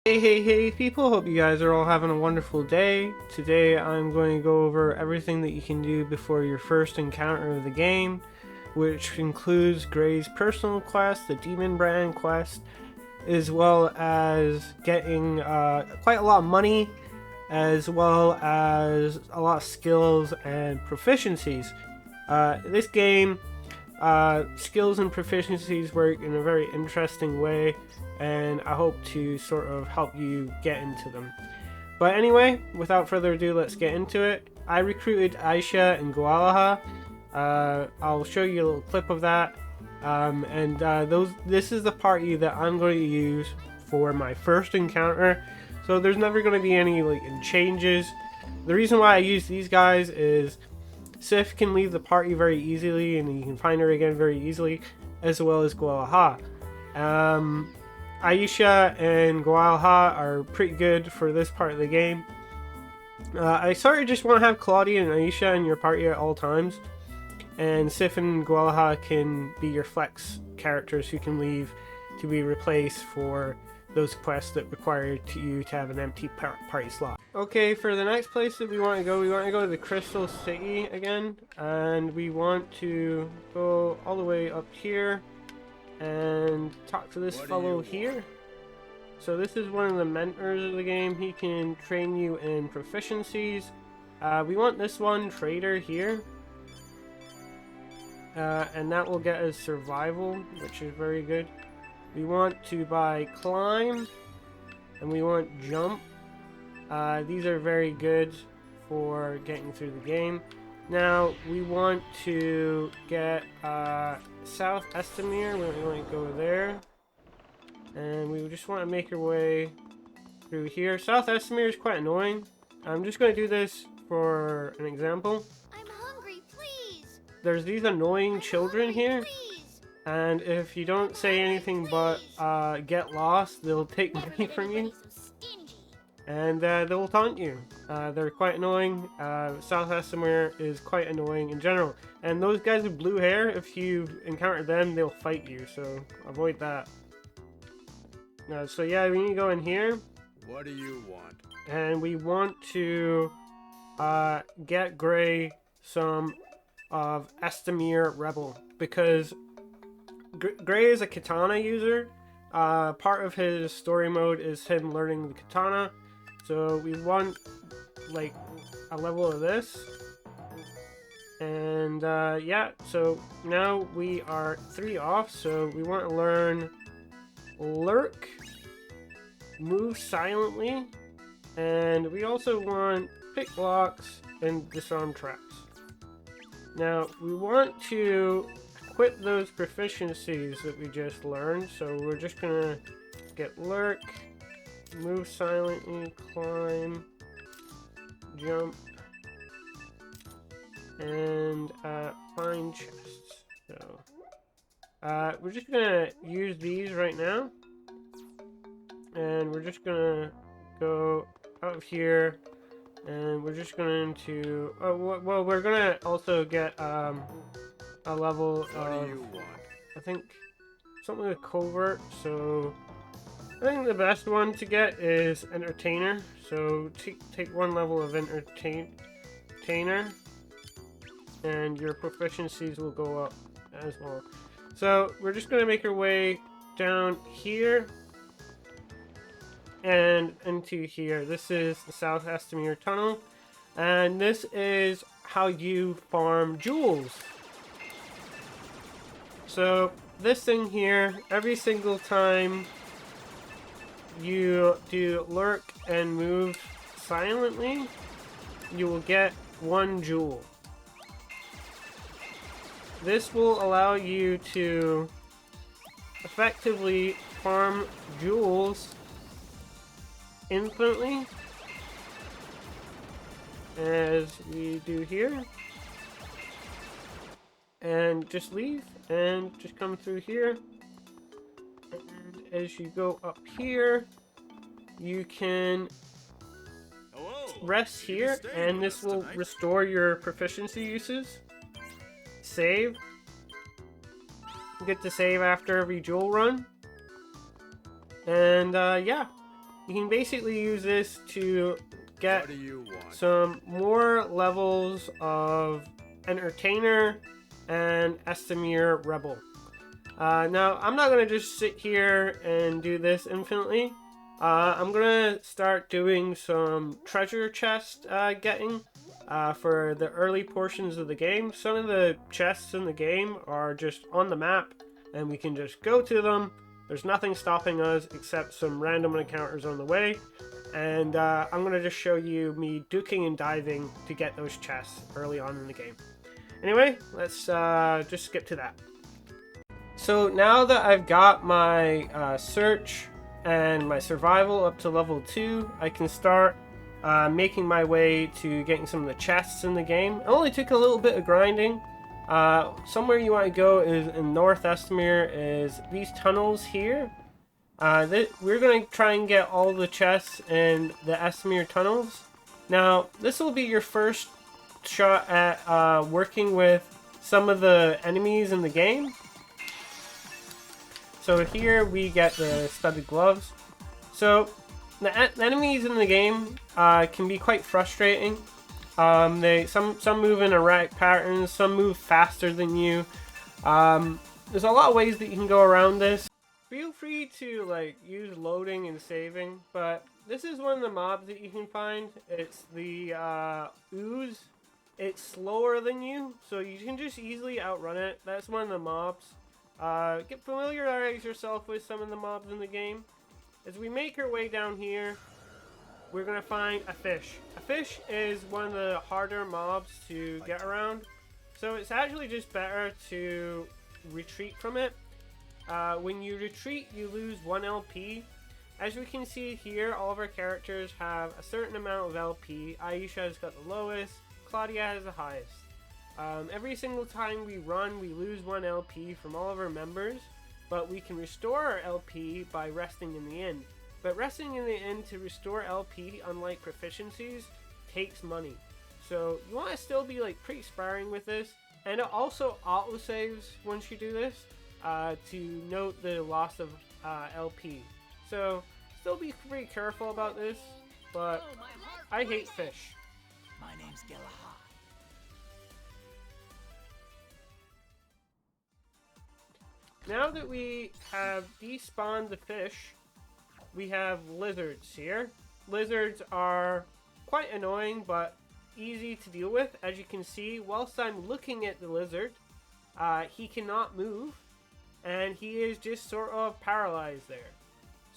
Hey people, hope you guys are all having a wonderful day. Today I'm going to go over everything that you can do before your first encounter of the game, which includes Gray's personal quest, the Demon Brand quest, as well as getting quite a lot of money, as well as a lot of skills and proficiencies. This game, skills and proficiencies work in a very interesting way, and I hope to sort of help you get into them. But anyway, without further ado, let's get into it. I recruited Aisha and Gualaha. I'll show you a little clip of that. This is the party that I'm going to use for my first encounter. So there's never going to be any changes. The reason why I use these guys is Sif can leave the party very easily, and you can find her again very easily, as well as Gualaha. Aisha and Gualaha are pretty good for this part of the game. I sort of just want to have Claudia and Aisha in your party at all times, and Sif and Gualaha can be your flex characters who can leave to be replaced for those quests that require you to have an empty party slot. Okay, for the next place that we want to go to the Crystal City again, and we want to go all the way up here and talk to this fellow here. So this is one of the mentors of the game. He can train you in proficiencies. We want this one, Trader, here. And that will get us survival, which is very good. We want to buy climb, and we want jump. These are very good for getting through the game. Now we want to get South Estimere. We're going to go there, and we just want to make our way through here. South Estimere is quite annoying. I'm just going to do this for an example. I'm hungry, please. There's these annoying children here, and if you don't say anything but get lost, they'll take money from you. And they'll taunt you. They're quite annoying. South Estimere is quite annoying in general. And those guys with blue hair, if you encounter them, they'll fight you. So avoid that. So yeah, we need to go in here. What do you want? And we want to get Gray some of Estimere Rebel. Because Gray is a katana user. Part of his story mode is him learning the katana. So we want like a level of this, and yeah, so now we are 3 off, so we want to learn Lurk, Move Silently, and we also want Pick Blocks and Disarm Traps. Now we want to equip those proficiencies that we just learned, so we're just gonna get Lurk, Move Silently, Climb, Jump, and find chests. So we're just gonna use these right now, and we're just gonna go out of here, and we're just going to well, we're gonna also get a level of, I think, something with Covert. So I think the best one to get is Entertainer. So take 1 level of Entertainer, and your proficiencies will go up as well. So we're just going to make our way down here and into here. This is the South Estimere Tunnel, and this is how you farm jewels. So this thing here, every single time you do Lurk and Move Silently, you will get 1 jewel. This will allow you to effectively farm jewels infinitely, as we do here, and just leave and just come through here. And as you go up here, you can rest here, and this will restore your proficiency uses. Save. You get to save after every jewel run. And yeah, you can basically use this to get What do you want? some more levels of Entertainer and Estimir Rebel. Now, I'm not going to just sit here and do this infinitely. I'm going to start doing some treasure chest getting for the early portions of the game. Some of the chests in the game are just on the map, and we can just go to them. There's nothing stopping us except some random encounters on the way. And I'm going to just show you me duking and diving to get those chests early on in the game. Anyway, let's just skip to that. So now that I've got my search and my survival up to level 2, I can start making my way to getting some of the chests in the game. It only took a little bit of grinding. Somewhere you want to go is in North Estimir is these tunnels here. We're going to try and get all the chests in the Estimir tunnels. Now, this will be your first shot at working with some of the enemies in the game. So here we get the studded gloves. So the enemies in the game can be quite frustrating. Some move in erratic patterns, some move faster than you. There's a lot of ways that you can go around this. Feel free to use loading and saving, but this is one of the mobs that you can find. It's the ooze. It's slower than you, so you can just easily outrun it. That's one of the mobs. Familiarize yourself with some of the mobs in the game. As we make our way down here, we're going to find a fish. A fish is one of the harder mobs to get around, so it's actually just better to retreat from it. When you retreat, you lose 1 LP. As we can see here, all of our characters have a certain amount of LP. Aisha has got the lowest, Claudia has the highest. Every single time we run, we lose 1 LP from all of our members, but we can restore our LP by resting in the inn. But resting in the inn to restore LP, unlike proficiencies, takes money. So you want to still be pretty sparring with this, and it also auto-saves once you do this to note the loss of LP. So still be pretty careful about this, but I hate fish. My name's Galahad. Now that we have despawned the fish, we have lizards here. Lizards are quite annoying, but easy to deal with. As you can see, whilst I'm looking at the lizard, he cannot move, and he is just sort of paralyzed there.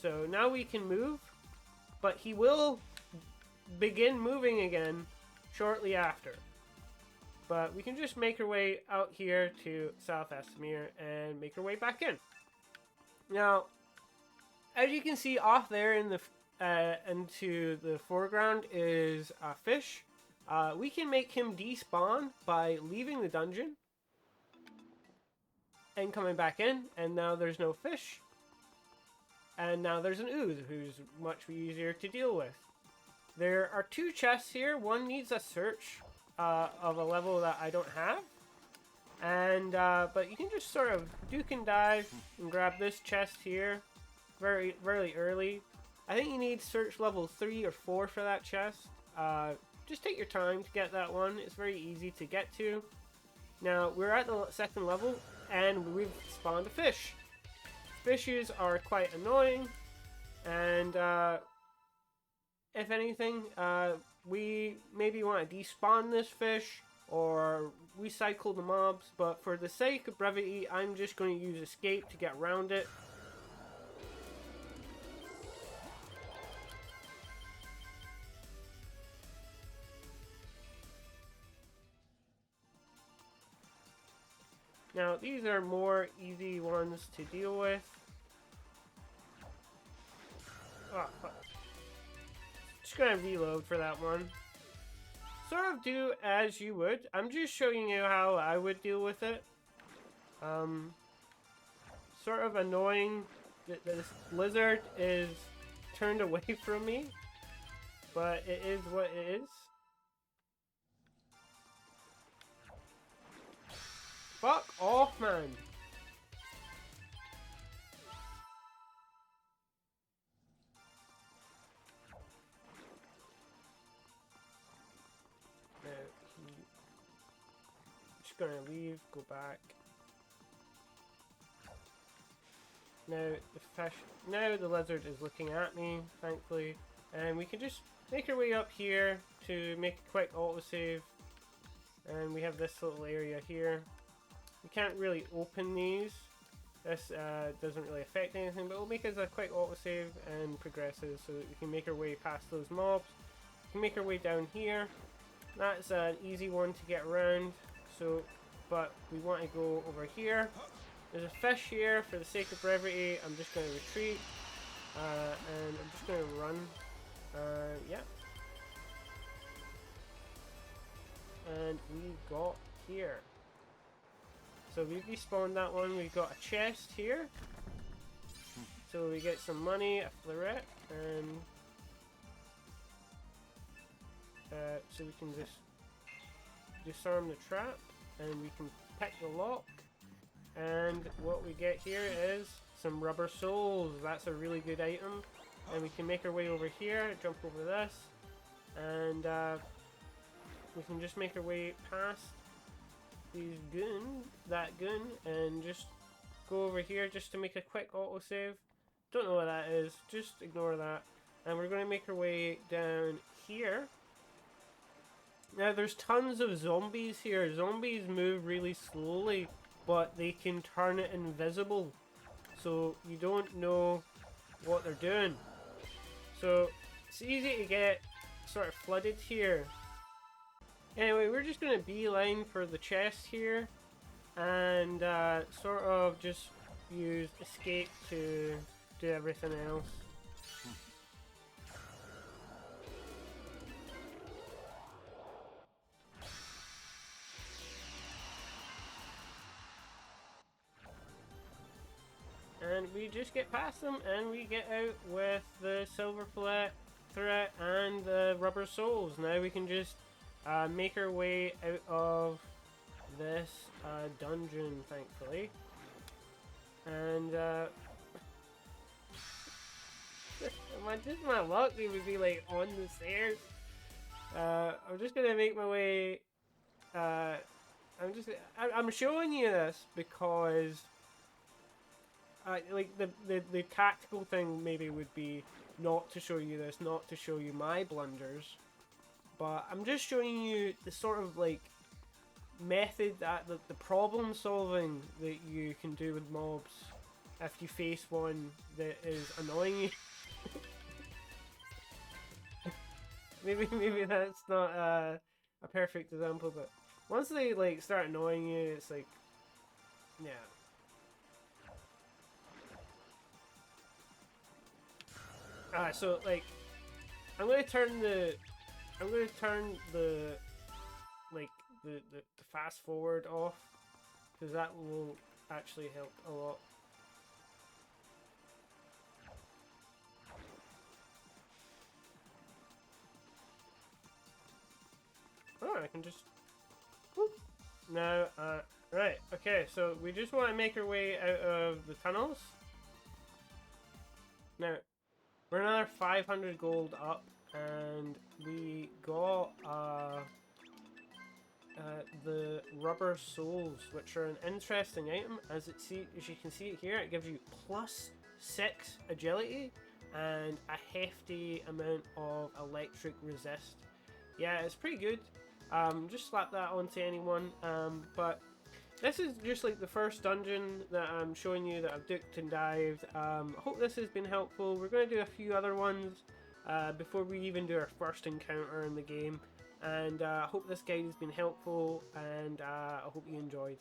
So now we can move, but he will begin moving again shortly after. But we can just make our way out here to South Estimir and make our way back in. Now, as you can see off there in the into the foreground is a fish. We can make him despawn by leaving the dungeon and coming back in, and now there's no fish. And now there's an ooze, who's much easier to deal with. There are 2 chests here. One needs a search of a level that I don't have, and but you can just sort of duke and dive and grab this chest here very early. I think you need search level 3 or 4 for that chest. Just take your time to get that one. It's very easy to get to. Now we're at the 2nd level and we've spawned a fish. Fishes are quite annoying, and if anything, we maybe want to despawn this fish or recycle the mobs, but for the sake of brevity, I'm just going to use escape to get around it. Now, these are more easy ones to deal with. Oh, fuck. Just gonna reload for that one. Sort of do as you would. I'm just showing you how I would deal with it. Sort of annoying that this lizard is turned away from me, but it is what it is. Fuck off, man. gonna leave, go back. Now the fish, now the lizard is looking at me, thankfully, and we can just make our way up here to make a quick autosave. And we have this little area here. We can't really open these. This doesn't really affect anything, but it'll make us a quick autosave and progresses so that we can make our way past those mobs. We can make our way down here. That's an easy one to get around. So, but we want to go over here. There's a fish here. For the sake of brevity, I'm just going to retreat. And I'm just going to run. Yeah. And we got here. So we respawned that one. We've got a chest here. So we get some money, a fleuret, and so we can just disarm the trap, and we can pick the lock. And what we get here is some rubber soles. That's a really good item. And we can make our way over here, jump over this, and we can just make our way past that gun, and just go over here just to make a quick autosave. Don't know what that is, just ignore that. And we're going to make our way down here. Now there's tons of zombies here. Zombies move really slowly, but they can turn it invisible, so you don't know what they're doing. So it's easy to get sort of flooded here. Anyway, we're just going to beeline for the chest here, and sort of just use escape to do everything else. And we just get past them, and we get out with the silver fleuret and the rubber soles. Now we can just make our way out of this dungeon, thankfully. And just my luck, they would be like on the stairs. I'm just gonna make my way. I'm showing you this because like the tactical thing maybe would be not to show you this, not to show you my blunders. But I'm just showing you the sort of like method that the problem solving that you can do with mobs if you face one that is annoying you. maybe that's not a perfect example, but once they like start annoying you, it's like, yeah. So like, I'm gonna turn the fast forward off, because that will actually help a lot. Oh, I can just whoop. Now, right, okay, so we just want to make our way out of the tunnels. Now, we're another 500 gold up, and we got the rubber soles, which are an interesting item. As you can see it here, it gives you +6 agility and a hefty amount of electric resist. Yeah, it's pretty good. Just slap that onto anyone. But this is just like the first dungeon that I'm showing you that I've duked and dived. I hope this has been helpful. We're going to do a few other ones before we even do our first encounter in the game. And I hope this guide has been helpful, and I hope you enjoyed.